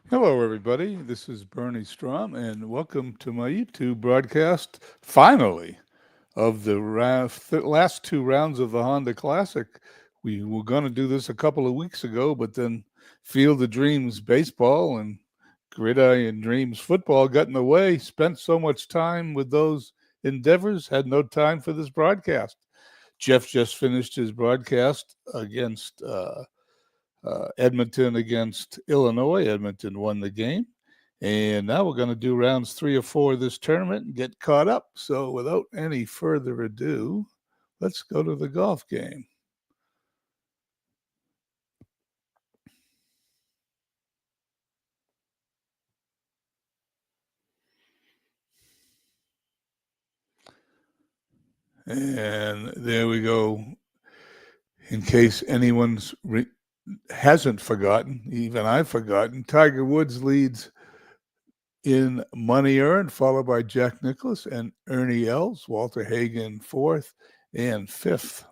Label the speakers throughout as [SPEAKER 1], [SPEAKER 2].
[SPEAKER 1] Hello, everybody. This is Bernie Strom, and welcome to my YouTube broadcast, finally, of the last two rounds of the Honda Classic. We were going to do this a couple of weeks ago, but then Field of Dreams baseball and Gridiron Dreams football got in the way. Spent so much time with those endeavors, had no time for this broadcast. Jeff just finished his broadcast against Edmonton against Illinois. Edmonton won the game. And now we're going to do rounds 3 or 4 of this tournament and get caught up. So without any further ado, let's go to the golf game. And there we go. In case anyone's hasn't forgotten, even I've forgotten, Tiger Woods leads in money earned, followed by Jack Nicklaus and Ernie Els, Walter Hagen fourth and fifth.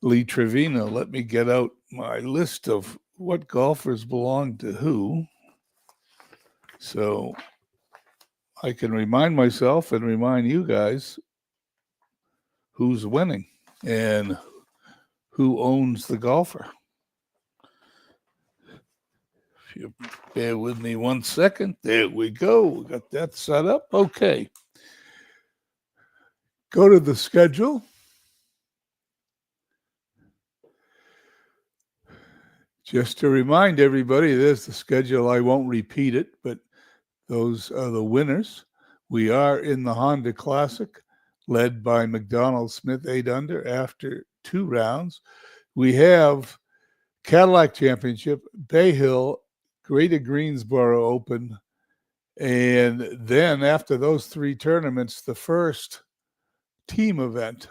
[SPEAKER 1] Lee Trevino. Let me get out my list of what golfers belong to who, so I can remind myself and remind you guys who's winning and who owns the golfer. If you bear with me 1 second, there we go. We got that set up. Okay. Go to the schedule. Just to remind everybody, there's the schedule. I won't repeat it, but those are the winners. We are in the Honda Classic, led by McDonald Smith 8 under after 2 rounds. We have Cadillac Championship, Bay Hill, Greater Greensboro Open, and then after those 3 tournaments, the first team event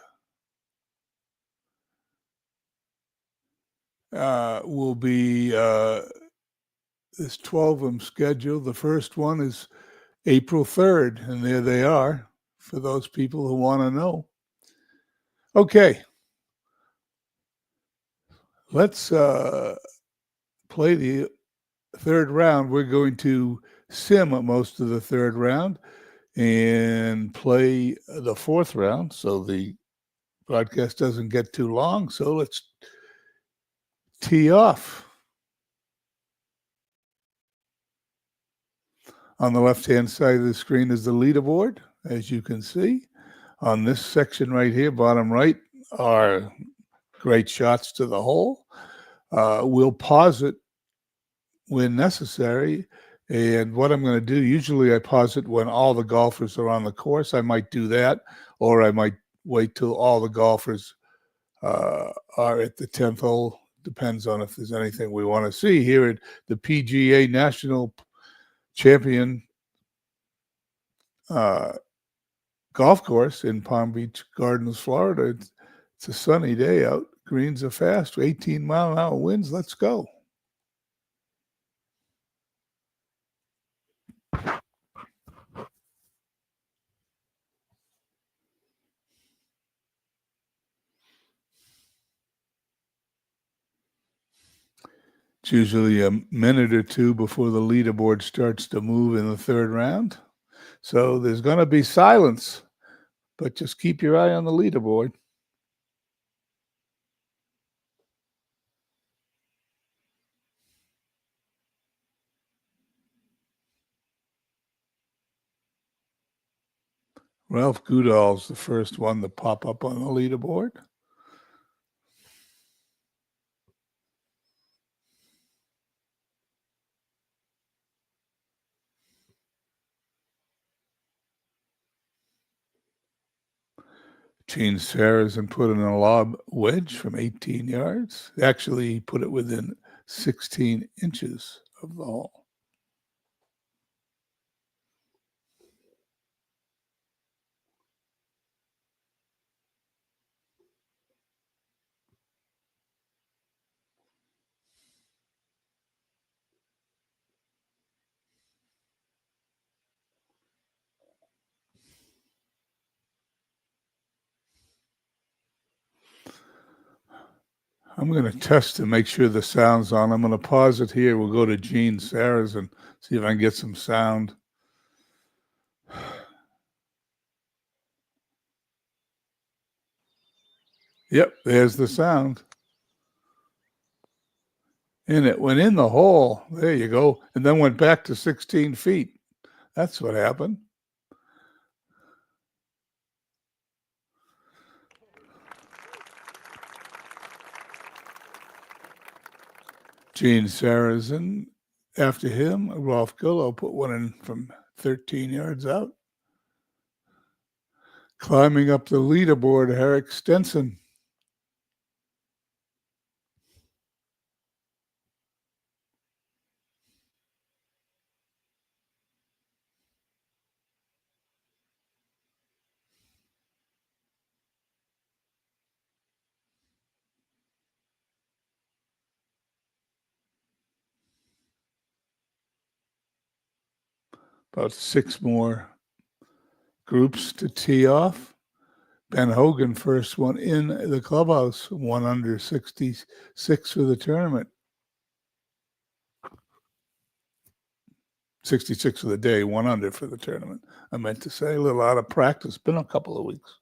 [SPEAKER 1] will be there's 12 of them scheduled. The first one is April 3rd, and there they are for those people who want to know. Okay, let's play the third round. We're going to sim most of the third round and play the fourth round so the broadcast doesn't get too long. So let's tee off. On the left-hand side of the screen is the leaderboard, as you can see. On this section right here, bottom right, are great shots to the hole. We'll pause it when necessary. And what I'm going to do, usually I pause it when all the golfers are on the course. I might do that, or I might wait till all the golfers are at the 10th hole. Depends on if there's anything we want to see here at the PGA National Champion golf course in Palm Beach Gardens, Florida. It's a sunny day out. Greens are fast, 18-mile-an-hour winds. Let's go. It's usually a minute or two before the leaderboard starts to move in the third round. So there's going to be silence, but just keep your eye on the leaderboard. Ralph Goodall's the first one to pop up on the leaderboard. Gene Sarazen put in a lob wedge from 18 yards. Actually, he put it within 16 inches of the hole. I'm going to test to make sure the sound's on. I'm going to pause it here. We'll go to Gene Sarah's and see if I can get some sound. Yep, there's the sound. And it went in the hole. There you go. And then went back to 16 feet. That's what happened. Gene Sarazen. After him, Rolf Gullo put one in from 13 yards out. Climbing up the leaderboard, Eric Stenson. About 6 more groups to tee off. Ben Hogan, first one in the clubhouse, 1 under 66 for the tournament. 66 for the day, 1 under for the tournament. I meant to say, a little out of practice. Been a couple of weeks.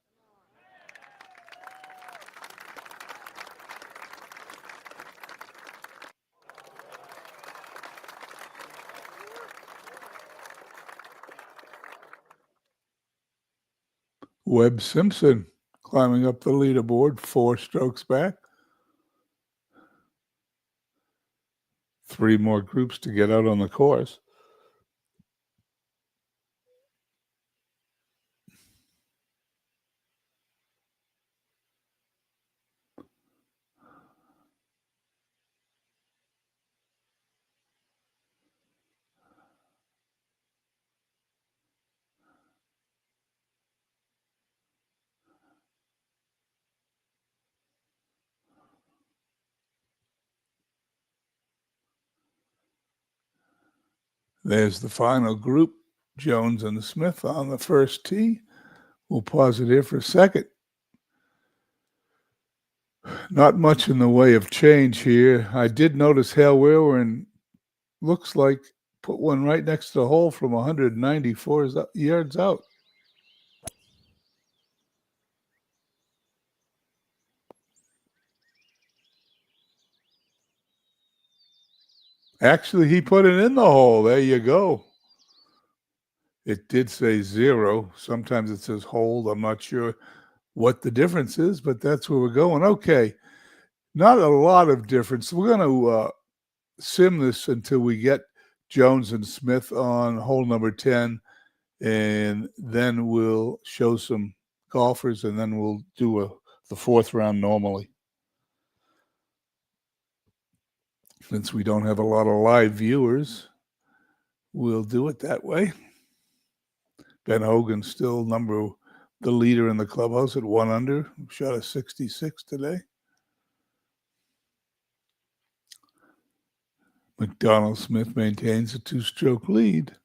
[SPEAKER 1] Webb Simpson climbing up the leaderboard, 4 strokes back. 3 more groups to get out on the course. There's the final group, Jones and Smith on the first tee. We'll pause it here for a second. Not much in the way of change here. I did notice Hale Irwin looks like put one right next to the hole from 194 yards out. Actually, he put it in the hole. There you go. It did say 0. Sometimes it says hold. I'm not sure what the difference is, but that's where we're going. Okay. Not a lot of difference. We're going to sim this until we get Jones and Smith on hole number 10, and then we'll show some golfers, and then we'll do the 4th round normally. Since we don't have a lot of live viewers, we'll do it that way. Ben Hogan still the leader in the clubhouse at 1 under. Shot a 66 today. McDonald Smith maintains a 2-stroke lead.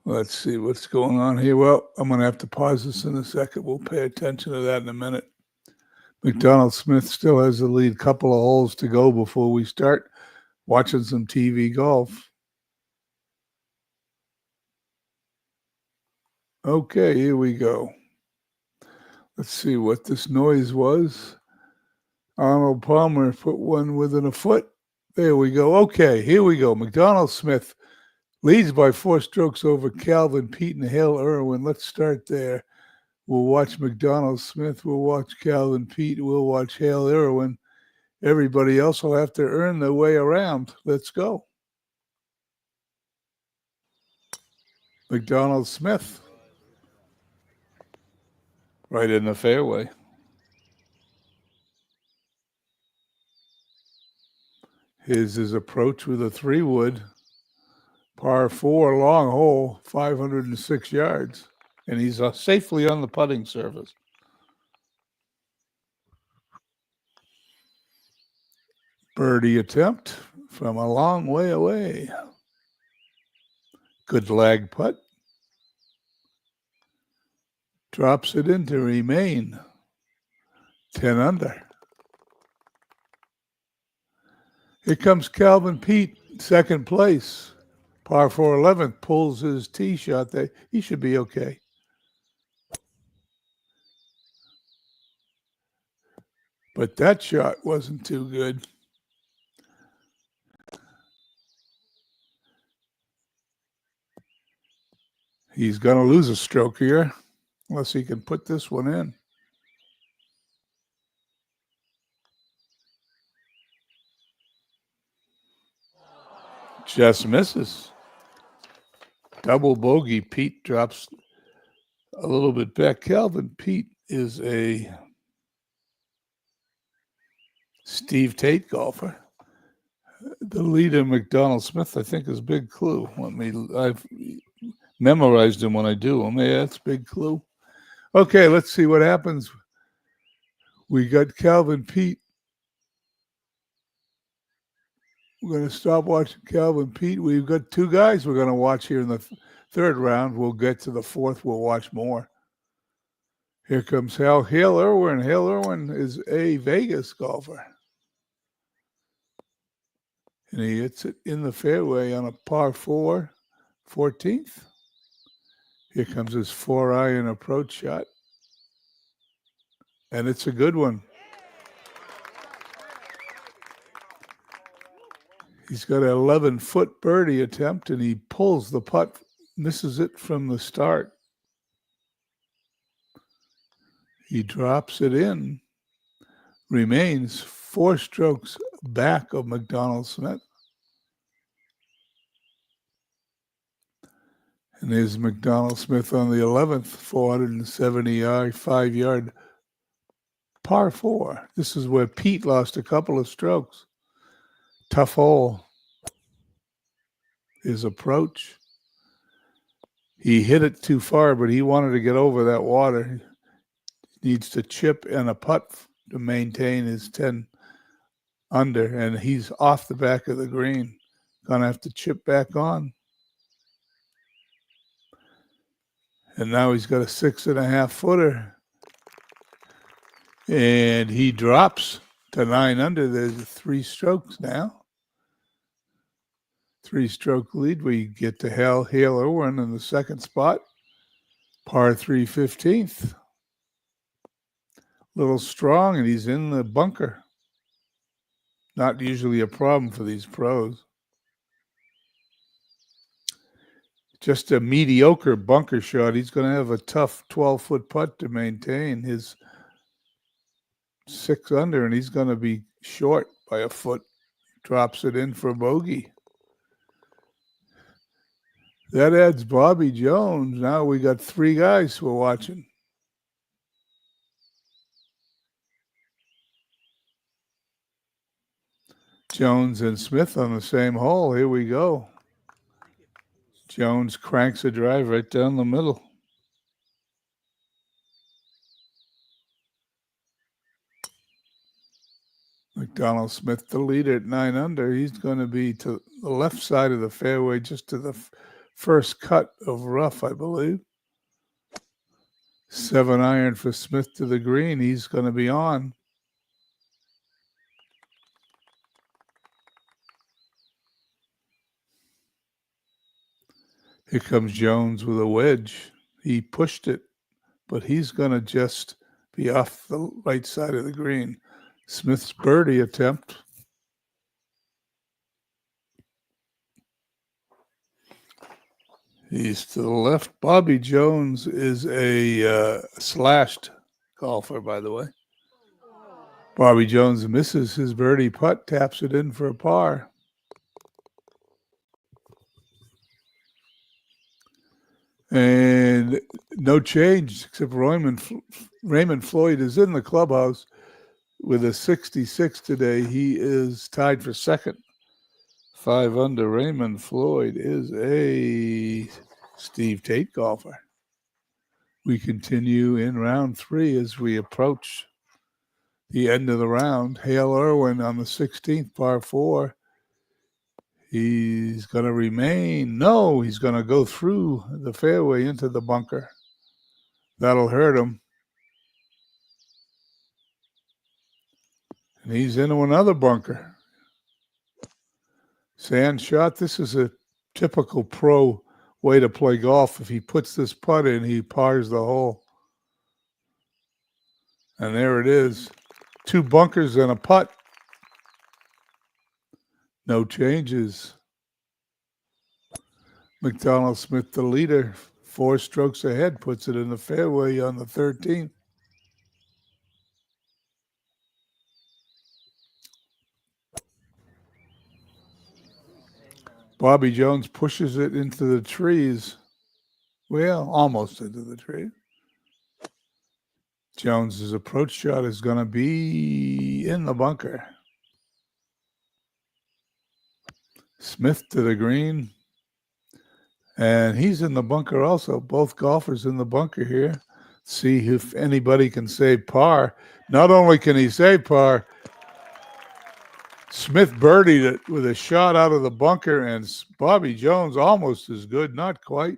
[SPEAKER 1] Let's see what's going on here. Well, I'm going to have to pause this in a second. We'll pay attention to that in a minute. McDonald Smith still has the lead. Couple of holes to go before we start watching some TV golf. Okay, here we go. Let's see what this noise was. Arnold Palmer put one within a foot. There we go. Okay, here we go. McDonald Smith leads by 4 strokes over Calvin Pete and Hale Irwin. Let's start there. We'll watch McDonald Smith. We'll watch Calvin Pete. We'll watch Hale Irwin. Everybody else will have to earn their way around. Let's go. McDonald Smith. Right in the fairway. His approach with a 3-wood, par 4, long hole, 506 yards. And he's safely on the putting surface. Birdie attempt from a long way away. Good lag putt. Drops it in to remain 10 under. Here comes Calvin Pete, second place. Par 4 11th, pulls his tee shot. He should be okay. But that shot wasn't too good. He's going to lose a stroke here unless he can put this one in. Just misses. Double bogey. Pete drops a little bit back. Calvin Pete is a Steve Tate golfer. The leader, McDonald Smith, I think is Big Clue. I've memorized him when I do them. Yeah, that's Big Clue. Okay, let's see what happens. We got Calvin Pete. We're going to stop watching Calvin Pete. We've got 2 guys we're going to watch here in the third round. We'll get to the fourth. We'll watch more. Here comes Hale Irwin. Hale Irwin is a Vegas golfer. And he hits it in the fairway on a par 4, 14th. Here comes his 4-iron approach shot. And it's a good one. He's got an 11-foot birdie attempt, and he pulls the putt, misses it from the start. He drops it in, remains 4 strokes back of McDonald Smith. And there's McDonald Smith on the 11th, 475-yard par 4. This is where Pete lost a couple of strokes. Tough hole. His approach. He hit it too far, but he wanted to get over that water. He needs to chip and a putt to maintain his 10 under, and he's off the back of the green. Gonna have to chip back on. And now he's got a 6.5-footer. And he drops to 9 under. There's 3 strokes now. 3-stroke lead. We get to Hale Irwin in the second spot. Par 3, 15th. Little strong, and he's in the bunker. Not usually a problem for these pros. Just a mediocre bunker shot. He's going to have a tough 12-foot putt to maintain his 6 under, and he's going to be short by a foot. Drops it in for bogey. That adds Bobby Jones. Now we got 3 guys we're watching. Jones and Smith on the same hole. Here we go. Jones cranks a drive right down the middle. McDonald Smith, the leader at 9 under. He's going to be to the left side of the fairway, just to the first cut of rough, I believe. 7-iron for Smith to the green. He's going to be on. Here comes Jones with a wedge. He pushed it, but he's going to just be off the right side of the green. Smith's birdie attempt. He's to the left. Bobby Jones is a slashed golfer, by the way. Bobby Jones misses his birdie putt, taps it in for a par. And no change, except Raymond Floyd is in the clubhouse with a 66 today. He is tied for second 5 under Raymond Floyd is a Steve Tate golfer. We continue in round 3 as we approach the end of the round. Hale Irwin on the 16th, par 4. He's going to remain. No, he's going to go through the fairway into the bunker. That'll hurt him. And he's into another bunker. Sand shot. This is a typical pro way to play golf. If he puts this putt in, he pars the hole. And there it is. 2 bunkers and a putt. No changes. Macdonald Smith, the leader, 4 strokes ahead, puts it in the fairway on the 13th. Bobby Jones pushes it into the trees. Well, almost into the tree. Jones's approach shot is going to be in the bunker. Smith to the green. And he's in the bunker also. Both golfers in the bunker here. See if anybody can save par. Not only can he save par, Smith birdied it with a shot out of the bunker, and Bobby Jones almost as good, not quite.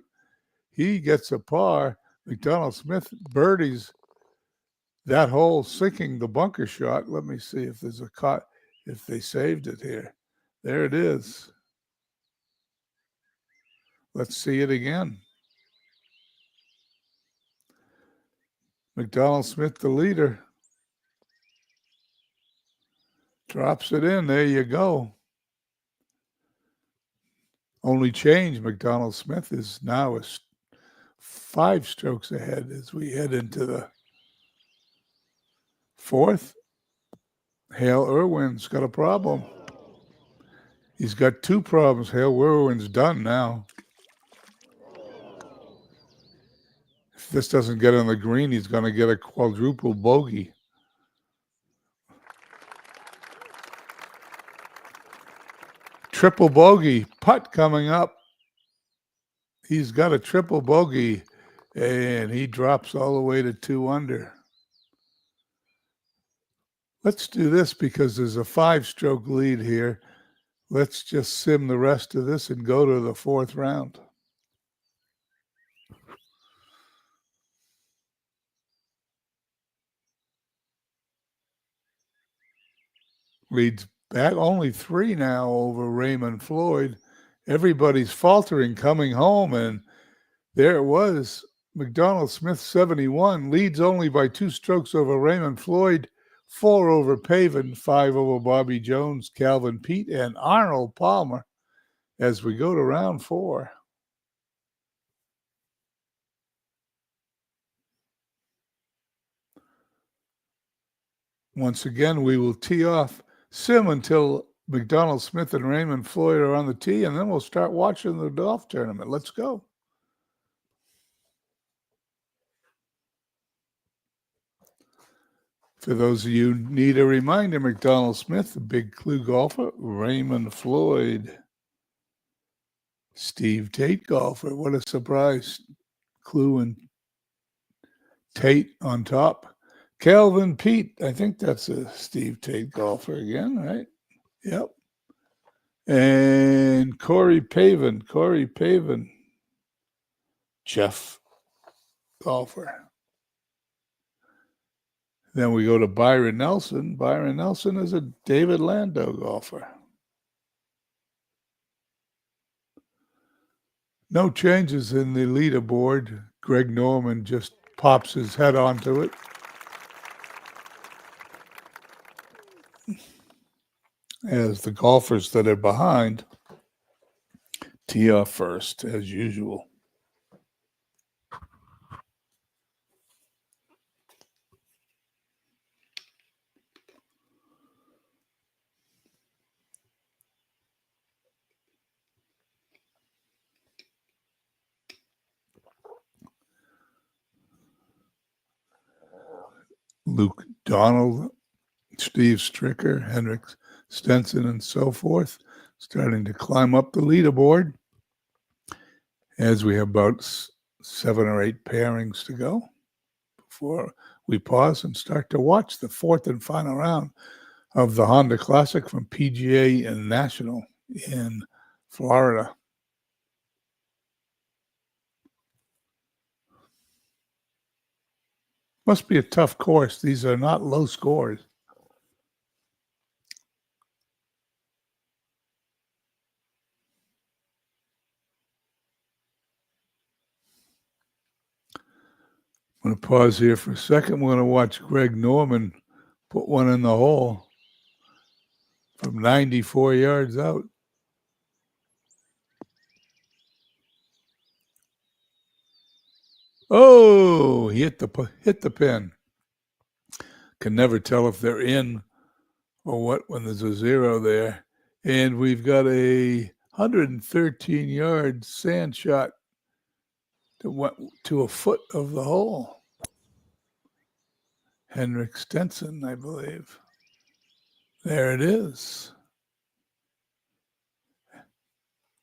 [SPEAKER 1] He gets a par. Macdonald Smith birdies that hole, sinking the bunker shot. Let me see if there's a cut, if they saved it here. There it is. Let's see it again. Macdonald Smith, the leader, drops it in. There you go. Only change, Macdonald Smith is now 5 strokes ahead as we head into the 4th. Hale Irwin's got a problem. He's got 2 problems. Hale Irwin's done now. If this doesn't get on the green, he's going to get a quadruple bogey. Triple bogey, putt coming up. He's got a triple bogey, and he drops all the way to 2 under. Let's do this because there's a 5-stroke lead here. Let's just sim the rest of this and go to the 4th round. Leads back only 3 now over Raymond Floyd. Everybody's faltering coming home, and there it was. Macdonald Smith, 71, leads only by 2 strokes over Raymond Floyd, 4 over Pavin, 5 over Bobby Jones, Calvin Pete, and Arnold Palmer as we go to round 4. Once again, we will tee off, sim until Macdonald Smith and Raymond Floyd are on the tee, and then we'll start watching the golf tournament. Let's go. For those of you who need a reminder, Macdonald Smith, the big clue golfer, Raymond Floyd, Steve Tate golfer. What a surprise. Clue and Tate on top. Calvin Pete, I think that's a Steve Tate golfer again, right? Yep. And Corey Pavin, Jeff golfer. Then we go to Byron Nelson. Byron Nelson is a David Lando golfer. No changes in the leaderboard. Greg Norman just pops his head onto it. As the golfers that are behind tee off first, as usual. Luke Donald, Steve Stricker, Henrik Stenson, and so forth. starting to climb up the leaderboard as we have about 7 or 8 pairings to go before we pause and start to watch the fourth and final round of the Honda Classic from PGA and National in Florida. Must be a tough course. These are not low scores. I'm going to pause here for a second. We're going to watch Greg Norman put one in the hole from 94 yards out. Oh, he hit the pin. Can never tell if they're in or what when there's a 0 there. And we've got a 113-yard sand shot that went to a foot of the hole. Henrik Stenson, I believe. There it is.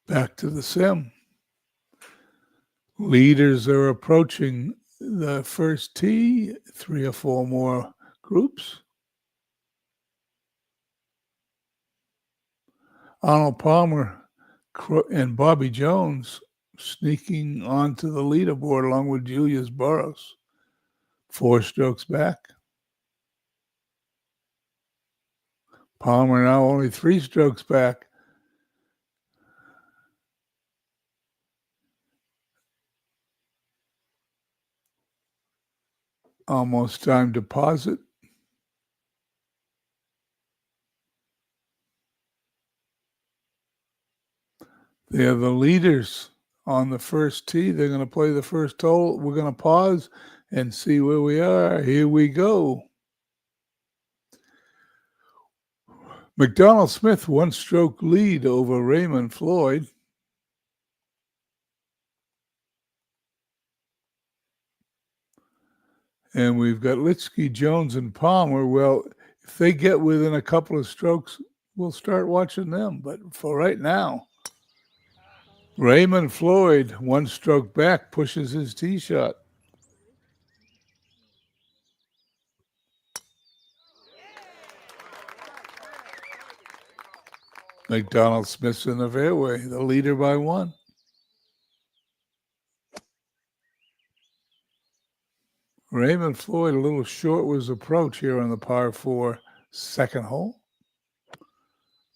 [SPEAKER 1] Back to the sim. Leaders are approaching the first tee, 3 or 4 more groups. Arnold Palmer and Bobby Jones sneaking onto the leaderboard along with Julius Burrows. 4 strokes back. Palmer now only 3 strokes back. Almost time to pause it. They are the leaders on the first tee. They're going to play the first hole. We're going to pause and see where we are. Here we go. McDonald Smith, 1-stroke lead over Raymond Floyd. And we've got Litsky, Jones, and Palmer. Well, if they get within a couple of strokes, we'll start watching them. But for right now, Raymond Floyd, 1 stroke back, pushes his tee shot. McDonald Smith's in the fairway, the leader by 1. Raymond Floyd a little short with his approach here on the par 4 second hole.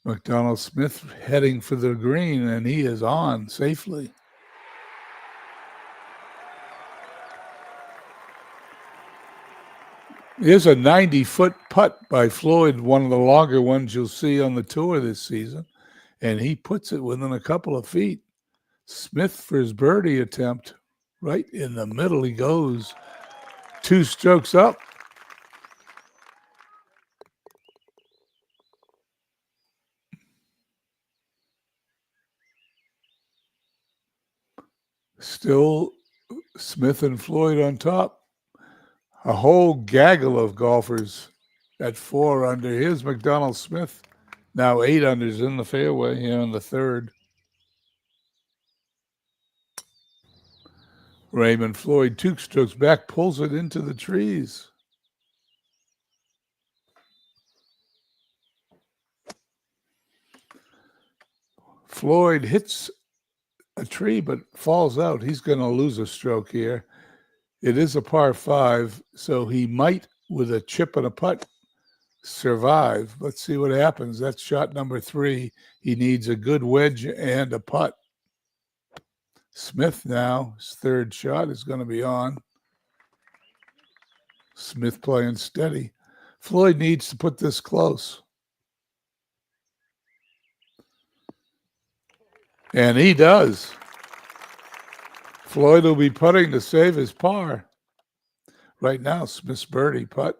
[SPEAKER 1] McDonald Smith heading for the green, and he is on safely. Here's a 90-foot putt by Floyd, one of the longer ones you'll see on the tour this season, and he puts it within a couple of feet. Smith for his birdie attempt, right in the middle he goes. 2 strokes up. Still Smith and Floyd on top. A whole gaggle of golfers at 4 under. Here's McDonald Smith, now 8 unders in the fairway here in the third. Raymond Floyd, 2 strokes back, pulls it into the trees. Floyd hits a tree but falls out. He's going to lose a stroke here. It is a par 5, so he might, with a chip and a putt, survive. Let's see what happens. That's shot number 3. He needs a good wedge and a putt. Smith now, his third shot is going to be on. Smith playing steady. Floyd needs to put this close. And he does. Floyd will be putting to save his par. Right now, Smith's birdie putt.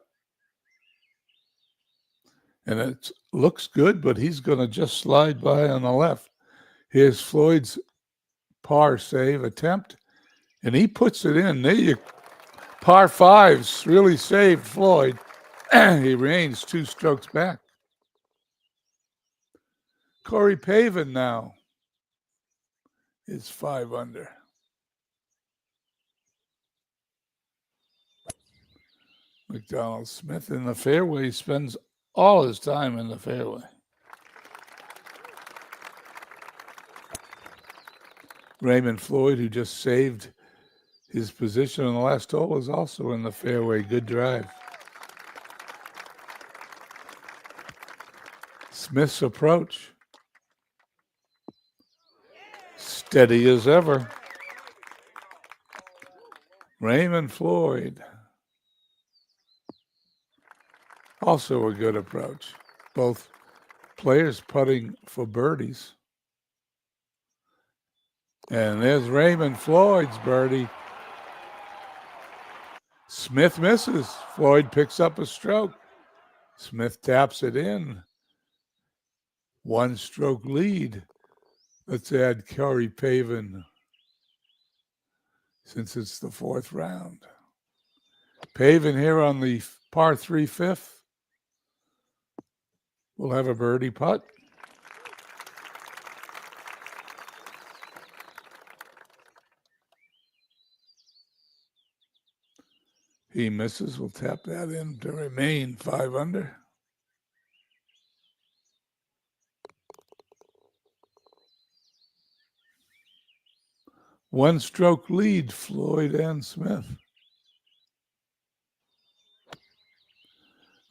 [SPEAKER 1] And it looks good, but he's going to just slide by on the left. Here's Floyd's par save attempt, and he puts it in. There you par 5s really saved Floyd. He remains 2 strokes back. Corey Pavin now is 5 under. McDonald Smith in the fairway spends all his time in the fairway. Raymond Floyd, who just saved his position on the last hole, is also in the fairway. Good drive. Smith's approach. Steady as ever. Raymond Floyd. Also a good approach. Both players putting for birdies. And there's Raymond Floyd's birdie. Smith misses. Floyd picks up a stroke. Smith taps it in. 1 stroke lead. Let's add Corey Pavin since it's the 4th round. Pavin here on the par 3 fifth. We'll have a birdie putt. He misses. We'll tap that in to remain 5 under. One stroke lead, Floyd and Smith.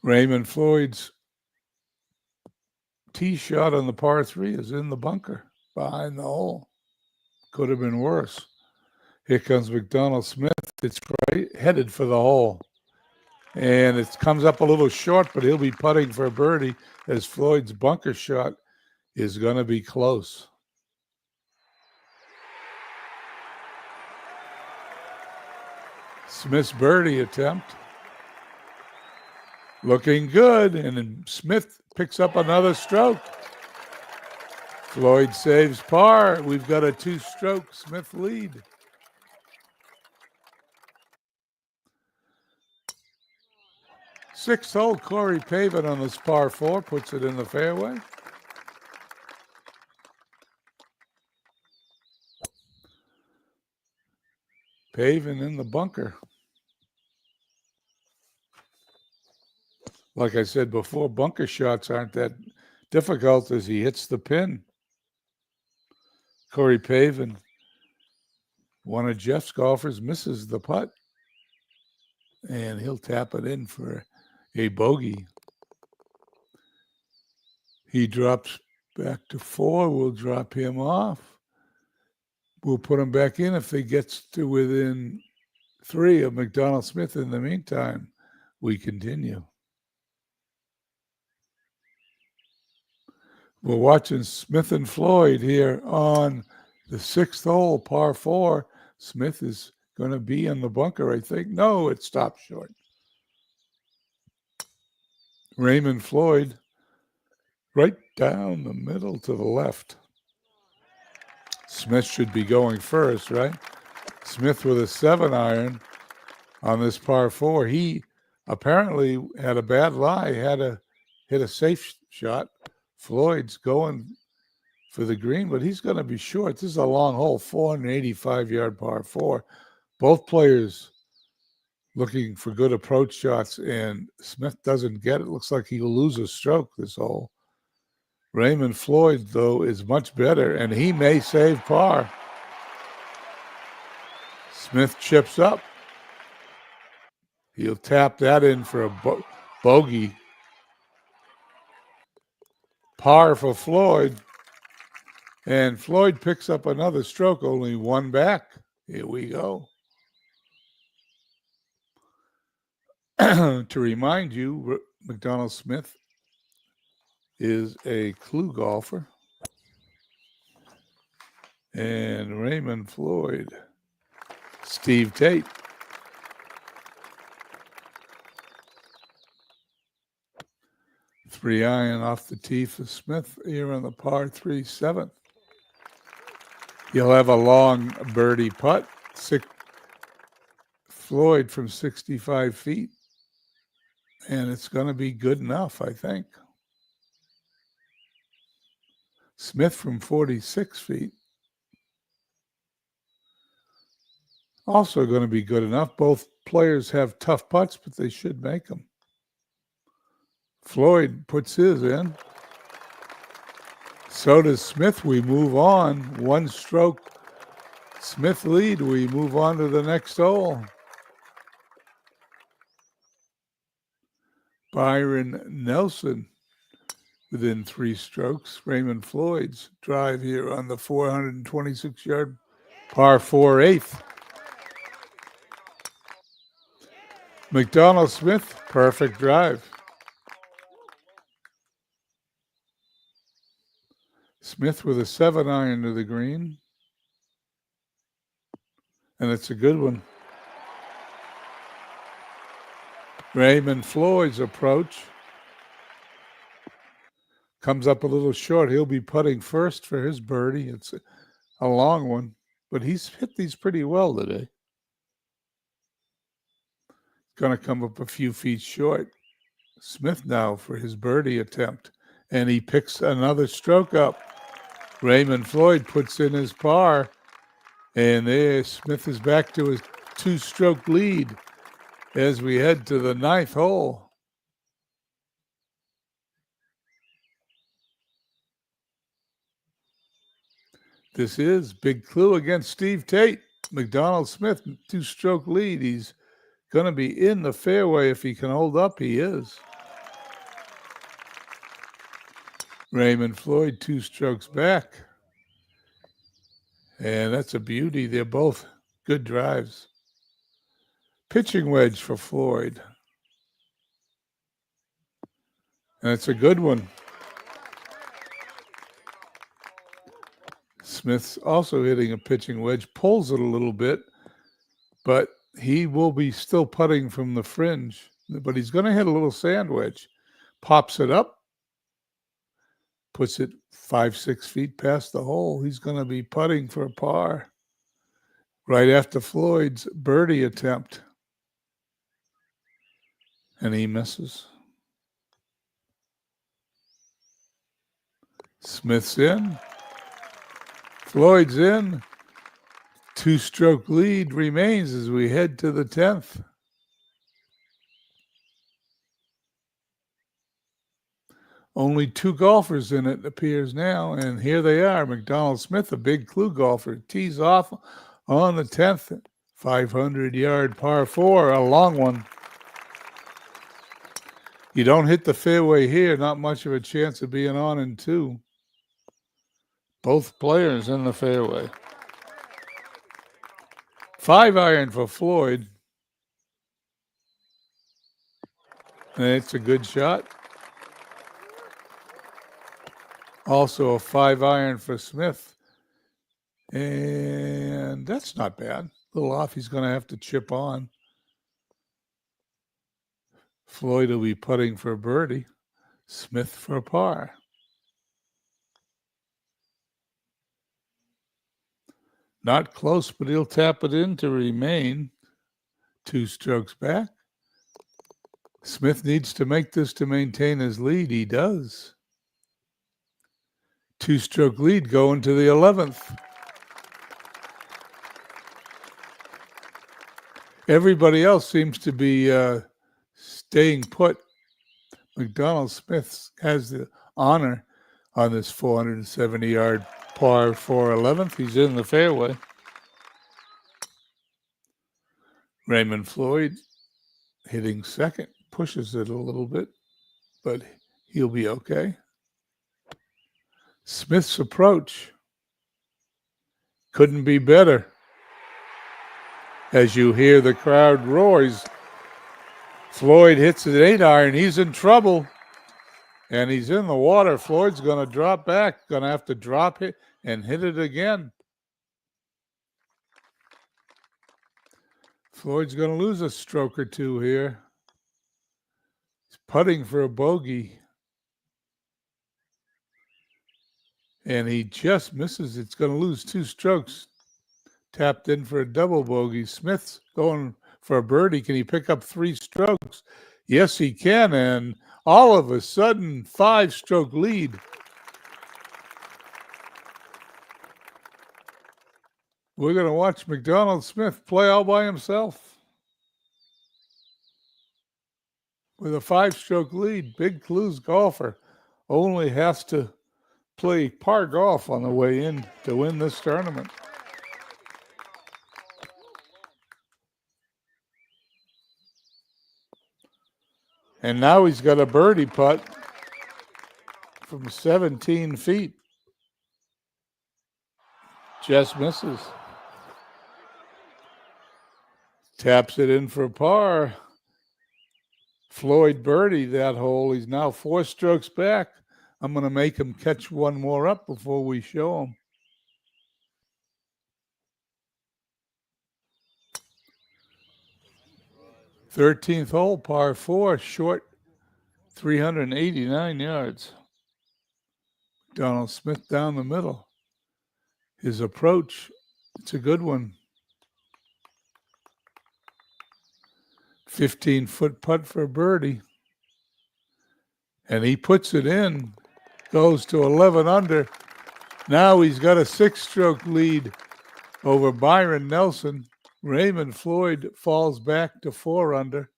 [SPEAKER 1] Raymond Floyd's tee shot on the par 3 is in the bunker behind the hole. Could have been worse. Here comes McDonald Smith. It's right headed for the hole. And it comes up a little short, but he'll be putting for a birdie as Floyd's bunker shot is going to be close. Smith's birdie attempt. Looking good, and then Smith picks up another stroke. Floyd saves par. We've got a 2-stroke Smith lead. Sixth hole, Corey Pavin on this par 4 puts it in the fairway. Pavin in the bunker. Like I said before, bunker shots aren't that difficult as he hits the pin. Corey Pavin, one of Jeff's golfers, misses the putt. And he'll tap it in for a bogey. He drops back to 4. We'll drop him off. We'll put him back in if he gets to within 3 of McDonald Smith. In the meantime, we continue. We're watching Smith and Floyd here on the 6th hole, par 4. Smith is going to be in the bunker, I think. No, it stopped short. Raymond Floyd right down the middle to the left. Smith should be going first, right? Smith with a 7-iron on this par 4. He apparently had a bad lie, had to hit a safe shot. Floyd's going for the green, but he's going to be short. This is a long hole, 485-yard par 4. Both players looking for good approach shots, and Smith doesn't get it. Looks like he'll lose a stroke this hole. Raymond Floyd, though, is much better, and he may save par. Smith chips up. He'll tap that in for a bogey. Par for Floyd. And Floyd picks up another stroke, only 1 back. Here we go. To remind you, McDonald Smith is a clue golfer. And Raymond Floyd, Steve Tate. Three iron off the tee for Smith here on the par 3 7th. He'll have a long birdie putt. Floyd from 65 feet. And it's going to be good enough, I think. Smith from 46 feet. Also going to be good enough. Both players have tough putts, but they should make them. Floyd puts his in. So does Smith. We move on. One stroke. Smith lead. We move on to the next hole. Byron Nelson within 3 strokes. Raymond Floyd's drive here on the 426-yard par 4 8th. McDonald Smith, perfect drive. Smith with a 7-iron to the green. And it's a good one. Raymond Floyd's approach comes up a little short. He'll be putting first for his birdie. It's a long one, but he's hit these pretty well today. Going to come up a few feet short. Smith now for his birdie attempt, and he picks another stroke up. Raymond Floyd puts in his par, and there Smith is back to his 2-stroke lead as we head to the 9th hole. This is Big Clue against Steve Tate. McDonald Smith, 2-stroke lead. He's going to be in the fairway if he can hold up. He is. Raymond Floyd 2 strokes back. And that's a beauty. They're both good drives. Pitching wedge for Floyd. And it's a good one. Smith's also hitting a pitching wedge. Pulls it a little bit, but he will be still putting from the fringe. But he's going to hit a little sand wedge. Pops it up. Puts it 5-6 feet past the hole. He's going to be putting for a par right after Floyd's birdie attempt. And he misses. Smith's in. Floyd's in. 2-stroke lead remains as we head to the 10th. Only 2 golfers in it appears now, and here they are. McDonald Smith, a Big Clue golfer, tees off on the 10th, 500-yard par 4, a long one. You don't hit the fairway here, not much of a chance of being on in 2. Both players in the fairway. 5-iron for Floyd. And it's a good shot. Also a 5-iron for Smith. And that's not bad. A little off. He's going to have to chip on. Floyd will be putting for a birdie. Smith for a par. Not close, but he'll tap it in to remain 2 strokes back. Smith needs to make this to maintain his lead. He does. 2-stroke lead going to the 11th. Everybody else seems to be staying put. McDonald Smith has the honor on this 470-yard par 4 11th. He's in the fairway. Raymond Floyd hitting second, pushes it a little bit, but he'll be okay. Smith's approach couldn't be better. As you hear the crowd roars, Floyd hits an 8-iron. He's in trouble, and he's in the water. Floyd's going to drop back, going to have to drop it and hit it again. Floyd's going to lose a stroke or 2 here. He's putting for a bogey. And he just misses. It's going to lose 2 strokes. Tapped in for a double bogey. Smith's going for a birdie. Can he pick up 3 strokes? Yes, he can. And all of a sudden, 5-stroke lead. We're going to watch McDonald Smith play all by himself with a 5-stroke lead. Big Clues golfer only has to play par golf on the way in to win this tournament. And now he's got a birdie putt from 17 feet. Just misses. Taps it in for par. Floyd birdie that hole. He's now 4 strokes back. I'm going to make him catch one more up before we show him. Thirteenth hole, par 4, short, 389 yards. Donald Smith down the middle. His approach, it's a good one. 15-foot putt for birdie. And he puts it in, goes to 11 under. Now he's got a 6-stroke lead over Byron Nelson. Raymond Floyd falls back to 4 under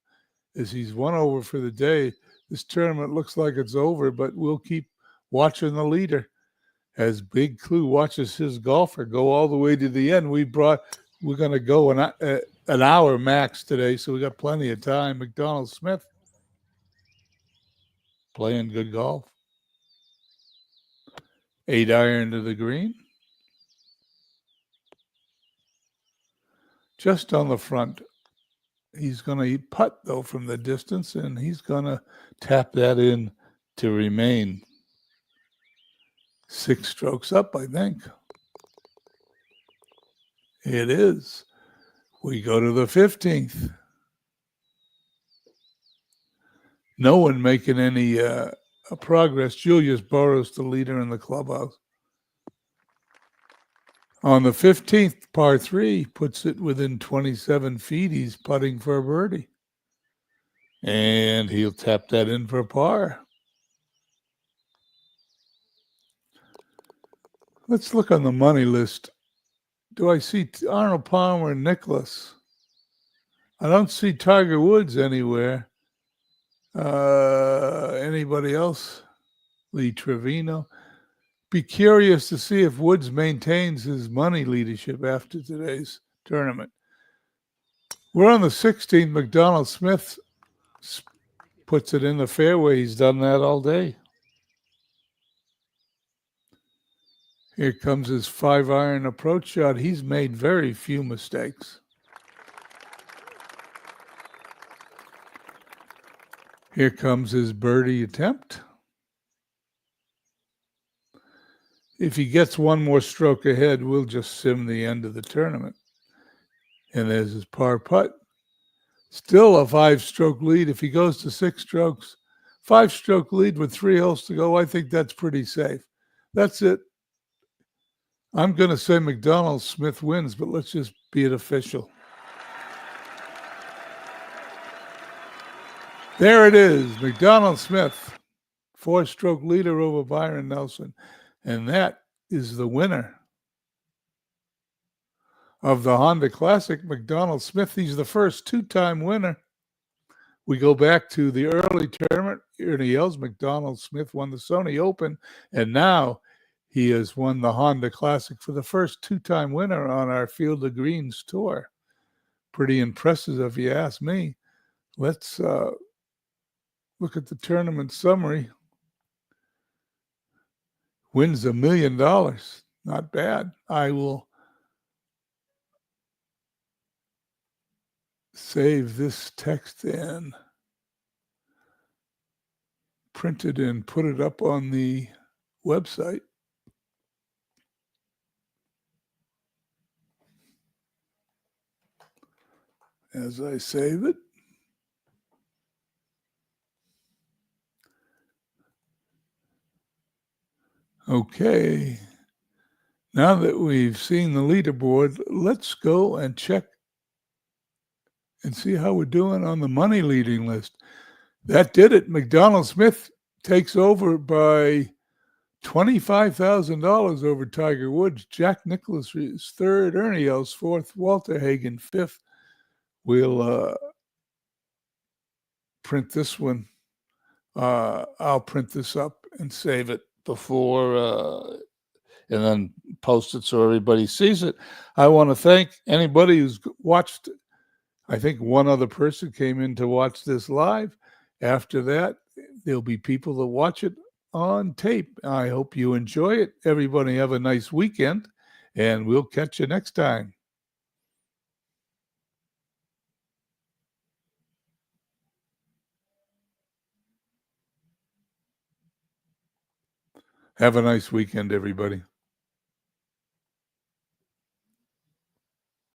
[SPEAKER 1] as he's 1 over for the day. This tournament looks like it's over, but we'll keep watching the leader as Big Clue watches his golfer go all the way to the end. We're going to go an hour max today, so we got plenty of time. McDonald Smith playing good golf. 8-iron to the green. Just on the front. He's going to putt, though, from the distance, and he's going to tap that in to remain. 6 strokes up, I think. It is. We go to the 15th. No one making any progress. Julius Burrows, the leader in the clubhouse. On the 15th, par 3, puts it within 27 feet. He's putting for a birdie. And he'll tap that in for par. Let's look on the money list. Do I see Arnold Palmer and Nicklaus? I don't see Tiger Woods anywhere. Anybody else? Lee Trevino. Be curious to see if Woods maintains his money leadership after today's tournament. We're on the 16th. McDonald Smith puts it in the fairway. He's done that all day. Here comes his 5-iron approach shot. He's made very few mistakes. Here comes his birdie attempt. If he gets one more stroke ahead, we'll just sim the end of the tournament. And there's his par putt. Still a 5-stroke lead. If he goes to 6 strokes, 5-stroke lead with 3 holes to go, I think that's pretty safe. That's it. I'm going to say McDonald Smith wins, but let's just be it official. There it is, McDonald Smith, 4-stroke leader over Byron Nelson. And that is the winner of the Honda Classic, McDonald Smith. He's the first 2-time winner. We go back to the early tournament. Ernie Els, McDonald Smith won the Sony Open, and now he has won the Honda Classic for the first 2-time winner on our Field of Greens tour. Pretty impressive if you ask me. Let's look at the tournament summary. Wins $1 million. Not bad. I will save this text and print it and put it up on the website. As I save it. Okay, now that we've seen the leaderboard, let's go and check and see how we're doing on the money leading list. That did it. McDonald Smith takes over by $25,000 over Tiger Woods. Jack Nicklaus is third, Ernie Els fourth, Walter Hagen fifth. We'll print this one. I'll print this up and save it before and then post it so everybody sees it. I want to thank anybody who's watched. I think one other person came in to watch this live. After that, there'll be people that watch it on tape. I hope you enjoy it. Everybody have a nice weekend, and we'll catch you next time. Have a nice weekend, everybody.